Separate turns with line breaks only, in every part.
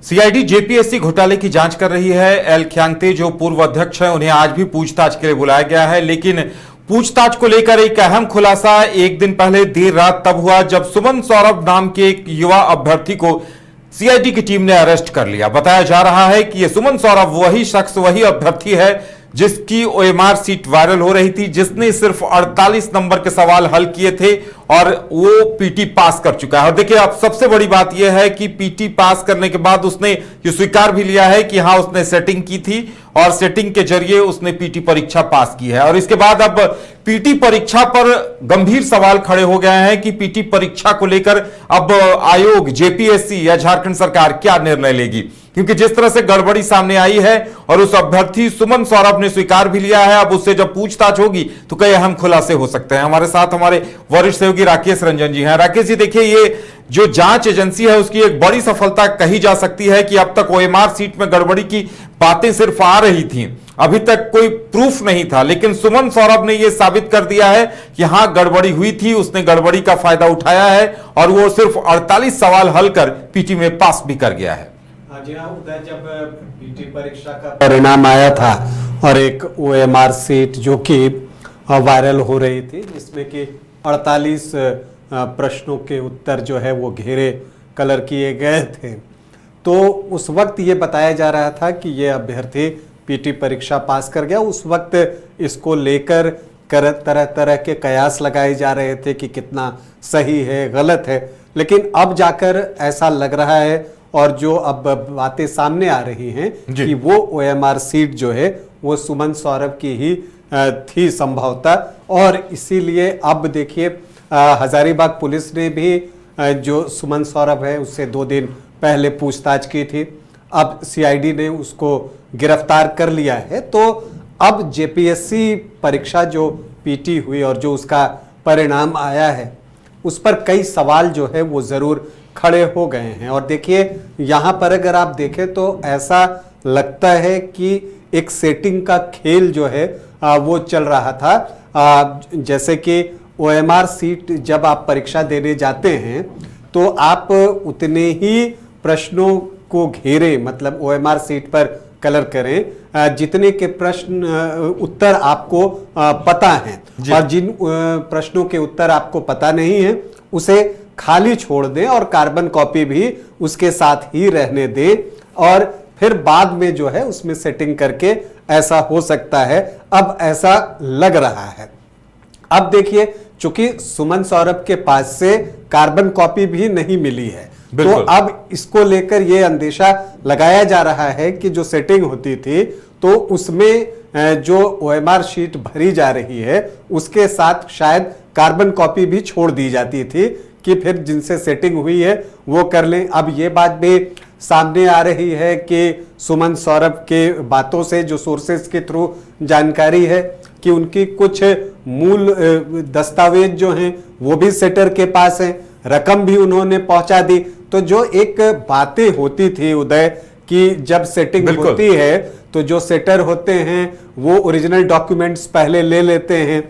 CID JPSC घोटाले की जांच कर रही है। एल ख्यांगते जो पूर्व अध्यक्ष हैं उन्हें आज भी पूछताछ के लिए बुलाया गया है, लेकिन पूछताछ को लेकर एक अहम खुलासा एक दिन पहले देर रात तब हुआ जब सुमन सौरभ नाम के एक युवा अभ्यर्थी को सीआईडी की टीम ने अरेस्ट कर लिया। बताया जा रहा है कि यह सुमन सौरभ वही शख्स, वही अभ्यर्थी है जिसकी ओएमआर सीट वायरल हो रही थी, जिसने सिर्फ 48 नंबर के सवाल हल किए थे और वो पीटी पास कर चुका है। और देखिए, अब सबसे बड़ी बात यह है कि पीटी पास करने के बाद उसने ये स्वीकार भी लिया है कि हां, उसने सेटिंग की थी और सेटिंग के जरिए उसने पीटी परीक्षा पास की है। और इसके बाद अब पीटी परीक्षा पर गंभीर सवाल खड़े हो गए हैं कि पीटी परीक्षा को लेकर अब आयोग, जेपीएससी या झारखंड सरकार क्या निर्णय लेगी, क्योंकि जिस तरह से गड़बड़ी सामने आई है और उस अभ्यर्थी सुमन सौरभ ने स्वीकार भी लिया है, अब उससे जब पूछताछ होगी तो कई अहम खुलासे हो सकते हैं। हमारे साथ हमारे वरिष्ठ सहयोगी राकेश रंजन जी हैं। राकेश जी, देखिए, ये जो जांच एजेंसी है उसकी एक बड़ी सफलता कही जा सकती है कि अब तक ओएमआर सीट में गड़बड़ी की बातें सिर्फ आ रही थी, अभी तक कोई प्रूफ नहीं था, लेकिन सुमन सौरभ ने यह साबित कर दिया है कि हां, गड़बड़ी हुई थी, उसने गड़बड़ी का फायदा उठाया है और वो सिर्फ 48 सवाल हल कर पीटी में पास भी कर गया है।
जी हाँ, उधर जब पीटी परीक्षा का परिणाम आया था और एक ओएमआर सीट जो कि वायरल हो रही थी, जिसमें कि 48 प्रश्नों के उत्तर जो है वो घेरे कलर किए गए थे, तो उस वक्त ये बताया जा रहा था कि ये अभ्यर्थी पीटी परीक्षा पास कर गया। उस वक्त इसको लेकर तरह तरह के कयास लगाए जा रहे थे कि कितना सही है, गलत है, लेकिन अब जाकर ऐसा लग रहा है और जो अब बातें सामने आ रही हैं कि वो ओएमआर सीट जो है वो सुमन सौरभ की ही थी संभवतः। और इसीलिए अब देखिए, हजारीबाग पुलिस ने भी जो सुमन सौरभ है उससे 2 दिन पहले पूछताछ की थी। अब सीआईडी ने उसको गिरफ्तार कर लिया है। तो अब जेपीएससी परीक्षा जो पीटी हुई और जो उसका परिणाम आया है उस पर कई सवाल जो है वो जरूर खड़े हो गए हैं। और देखिए, यहाँ पर अगर आप देखें तो ऐसा लगता है कि एक सेटिंग का खेल जो है वो चल रहा था। जैसे कि ओएमआर सीट जब आप परीक्षा देने जाते हैं तो आप उतने ही प्रश्नों को घेरे, मतलब ओएमआर सीट पर कलर करें जितने के प्रश्न उत्तर आपको पता हैं, और जिन प्रश्नों के उत्तर आपको पता नहीं है उसे खाली छोड़ दें और कार्बन कॉपी भी उसके साथ ही रहने दें, और फिर बाद में जो है उसमें सेटिंग करके ऐसा हो सकता है। अब ऐसा लग रहा है। अब देखिए, चूंकि सुमन सौरभ के पास से कार्बन कॉपी भी नहीं मिली है, तो अब इसको लेकर यह अंदेशा लगाया जा रहा है कि जो सेटिंग होती थी तो उसमें जो ओएमआर शीट भरी जा रही है उसके साथ शायद कार्बन कॉपी भी छोड़ दी जाती थी कि फिर जिनसे सेटिंग हुई है वो कर लें। अब ये बात भी सामने आ रही है कि सुमन सौरभ के बातों से, जो सोर्सेस के थ्रू जानकारी है, कि उनकी कुछ मूल दस्तावेज जो हैं वो भी सेटर के पास हैं, रकम भी उन्होंने पहुंचा दी। तो जो एक बातें होती थी उदय कि जब सेटिंग होती है तो जो सेटर होते हैं वो ओरिजिनल डॉक्यूमेंट्स पहले ले लेते हैं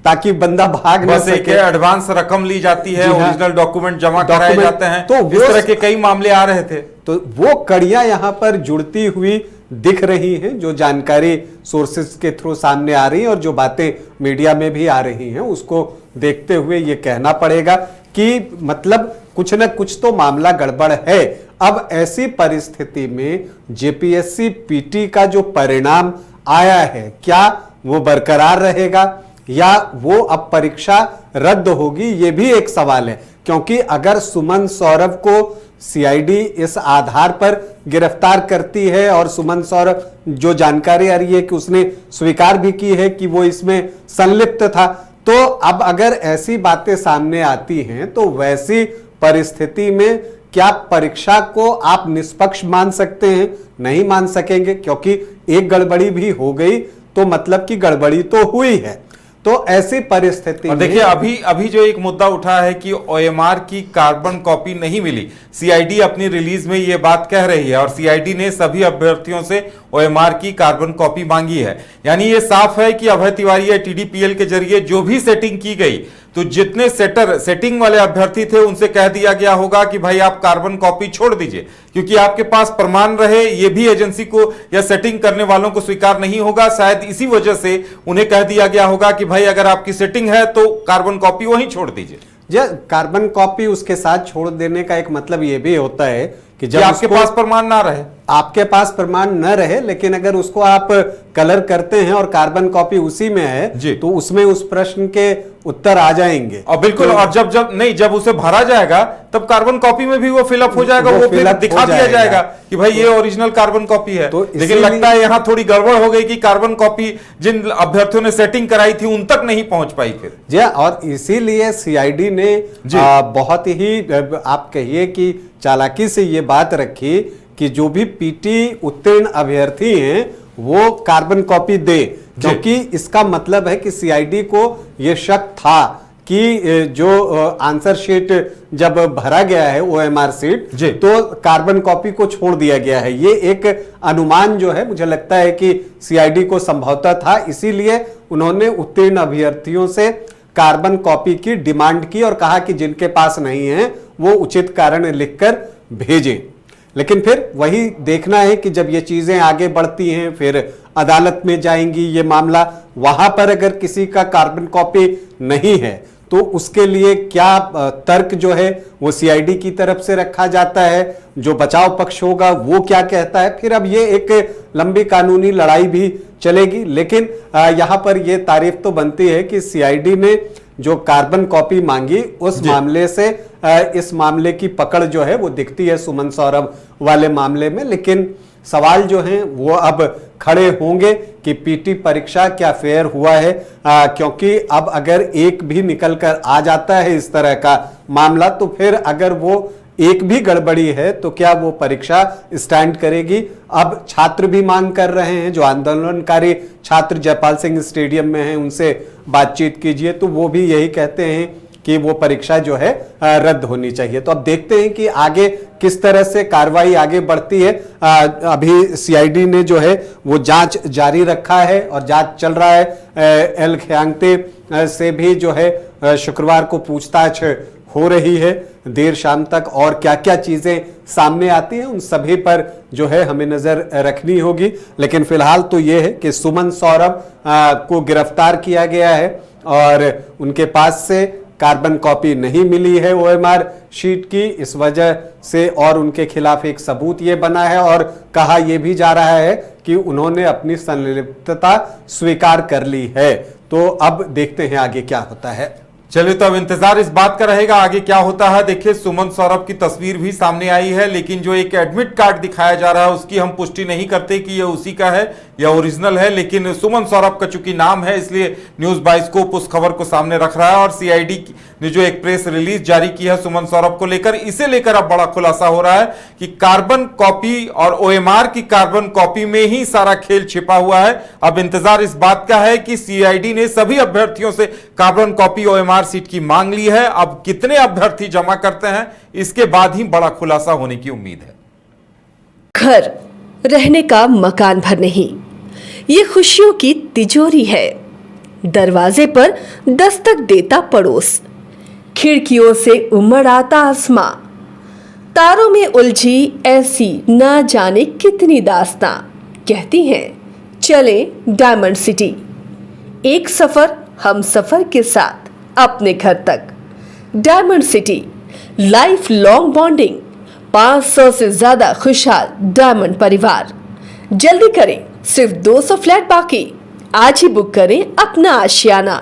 ताकि बंदा भाग न सके,
एडवांस रकम ली जाती है, ओरिजिनल डॉक्यूमेंट जमा कराए जाते हैं, तो इस तरह के कई मामले आ रहे थे।
तो वो कड़ियां यहां पर जुड़ती हुई दिख रही हैं, जो जानकारी सोर्सेस के थ्रू सामने आ रही है और जो बातें मीडिया में भी आ रही हैं, उसको देखते हुए ये कहना पड़ेगा कि मतलब कुछ न कुछ तो मामला गड़बड़ है। अब ऐसी परिस्थिति में जेपीएससी पीटी का जो परिणाम आया है, क्या वो बरकरार रहेगा या वो अब परीक्षा रद्द होगी, ये भी एक सवाल है। क्योंकि अगर सुमन सौरभ को सीआईडी इस आधार पर गिरफ्तार करती है और सुमन सौरभ जो जानकारी आ रही है कि उसने स्वीकार भी की है कि वो इसमें संलिप्त था, तो अब अगर ऐसी बातें सामने आती हैं तो वैसी परिस्थिति में क्या परीक्षा को आप निष्पक्ष मान सकते हैं? नहीं मान सकेंगे, क्योंकि एक गड़बड़ी भी हो गई तो मतलब कि गड़बड़ी तो हुई है। तो ऐसी परिस्थिति में
देखिए, अभी जो एक मुद्दा उठा है कि ओएमआर की कार्बन कॉपी नहीं मिली, सीआईडी अपनी रिलीज में ये बात कह रही है और सीआईडी ने सभी अभ्यर्थियों से ओएमआर की कार्बन कॉपी मांगी है। यानी ये साफ है कि अभय तिवारी या टीडीपीएल के जरिए जो भी सेटिंग की गई तो जितने सेटिंग वाले अभ्यर्थी थे उनसे कह दिया गया होगा कि भाई आप कार्बन कॉपी छोड़ दीजिए, क्योंकि आपके पास प्रमाण रहे ये भी एजेंसी को या सेटिंग करने वालों को स्वीकार नहीं होगा। शायद इसी वजह से उन्हें कह दिया गया होगा कि भाई अगर आपकी सेटिंग है तो कार्बन कॉपी वहीं छोड़ दीजिए।
कार्बन कॉपी उसके साथ छोड़ देने का एक मतलब ये भी होता है कि जब
आपके पास प्रमाण ना रहे,
आपके पास प्रमाण न रहे, लेकिन अगर उसको आप कलर करते हैं और कार्बन कॉपी उसी में है तो उसमें उस प्रश्न के उत्तर आ जाएंगे।
और बिल्कुल, और जब उसे भरा जाएगा तब कार्बन कॉपी में भी वो फिलअप हो जाएगा, वो फिर दिखा दिया जाएगा कि भाई ये ओरिजिनल कार्बन कॉपी है। तो लेकिन लगता है यहाँ थोड़ी गड़बड़ हो गई कि कार्बन कॉपी जिन अभ्यर्थियों ने सेटिंग कराई थी उन तक नहीं पहुंच पाई फिर।
जी, और इसीलिए सीआईडी ने बहुत ही आप कहिए कि चालाकी से ये बात रखी कि जो भी पीटी उत्तीर्ण अभ्यर्थी हैं वो कार्बन कॉपी दे, क्योंकि इसका मतलब है कि सीआईडी को यह शक था कि जो आंसर शीट जब भरा गया है ओएमआर सीट तो कार्बन कॉपी को छोड़ दिया गया है। ये एक अनुमान जो है मुझे लगता है कि सीआईडी को संभवतः था, इसीलिए उन्होंने उत्तीर्ण अभ्यर्थियों से कार्बन कॉपी की डिमांड की और कहा कि जिनके पास नहीं है वो उचित कारण लिखकर भेजें। लेकिन फिर वही देखना है कि जब ये चीजें आगे बढ़ती हैं फिर अदालत में जाएंगी ये मामला, वहां पर अगर किसी का कार्बन कॉपी नहीं है तो उसके लिए क्या तर्क जो है वो सीआईडी की तरफ से रखा जाता है, जो बचाव पक्ष होगा वो क्या कहता है, फिर अब ये एक लंबी कानूनी लड़ाई भी चलेगी। लेकिन यहां पर ये तारीफ तो बनती है कि सीआईडी ने जो कार्बन कॉपी मांगी उस मामले से इस मामले की पकड़ जो है वो दिखती है सुमन सौरभ वाले मामले में। लेकिन सवाल जो हैं वो अब खड़े होंगे कि पीटी परीक्षा क्या फेयर हुआ है, क्योंकि अब अगर एक भी निकल कर आ जाता है इस तरह का मामला तो फिर अगर वो एक भी गड़बड़ी है तो क्या वो परीक्षा स्टैंड करेगी। अब छात्र भी मांग कर रहे हैं, जो आंदोलनकारी छात्र जयपाल सिंह स्टेडियम में हैं उनसे बातचीत कीजिए तो वो भी यही कहते हैं कि वो परीक्षा जो है रद्द होनी चाहिए। तो अब देखते हैं कि आगे किस तरह से कार्रवाई आगे बढ़ती है। अभी सीआईडी ने जो है वो जांच जारी रखा है और जांच चल रहा है। एल ख्यांगते से भी जो है शुक्रवार को पूछताछ हो रही है देर शाम तक, और क्या क्या चीजें सामने आती हैं उन सभी पर जो है हमें नजर रखनी होगी। लेकिन फिलहाल तो ये है कि सुमन सौरभ को गिरफ्तार किया गया है और उनके पास से कार्बन कॉपी नहीं मिली है ओएमआर शीट की, इस वजह से और उनके खिलाफ एक सबूत ये बना है और कहा यह भी जा रहा है कि उन्होंने अपनी संलिप्तता स्वीकार कर ली है। तो अब देखते हैं आगे क्या होता है।
चलिए, तो अब इंतजार इस बात का रहेगा आगे क्या होता है। देखिए, सुमन सौरभ की तस्वीर भी सामने आई है, लेकिन जो एक एडमिट कार्ड दिखाया जा रहा है उसकी हम पुष्टि नहीं करते कि ये उसी का है या ओरिजिनल है। लेकिन सुमन सौरभ का चूंकि नाम है इसलिए न्यूज बाइस्कोप उस खबर को सामने रख रहा है और सीआईडी ने जो एक प्रेस रिलीज जारी की है सुमन सौरभ को लेकर, इसे लेकर अब बड़ा खुलासा हो रहा है कि कार्बन कॉपी और ओएमआर की कार्बन कॉपी में ही सारा खेल छिपा हुआ है। अब इंतजार इस बात का है कि सीआईडी ने सभी अभ्यर्थियों से कार्बन कॉपी ओएमआर सीट की मांग ली है। अब कितने अभ्यर्थी जमा करते हैं इसके बाद ही बड़ा खुलासा होने की उम्मीद है।
घर रहने का मकान भर नहीं, ये खुशियों की तिजोरी है। दरवाजे पर दस्तक देता पड़ोस, खिड़कियों से उमड़ आता आसमां, तारों में उलझी ऐसी ना जाने कितनी दास्तां। कहती हैं चले डायमंड सिटी, एक सफर हम सफर के साथ अपने घर तक। Diamond city, life long bonding, 500 से ज्यादा खुशहाल डायमंड परिवार। जल्दी करें, सिर्फ 200 फ्लैट बाकी। आज ही बुक करें अपना आशियाना।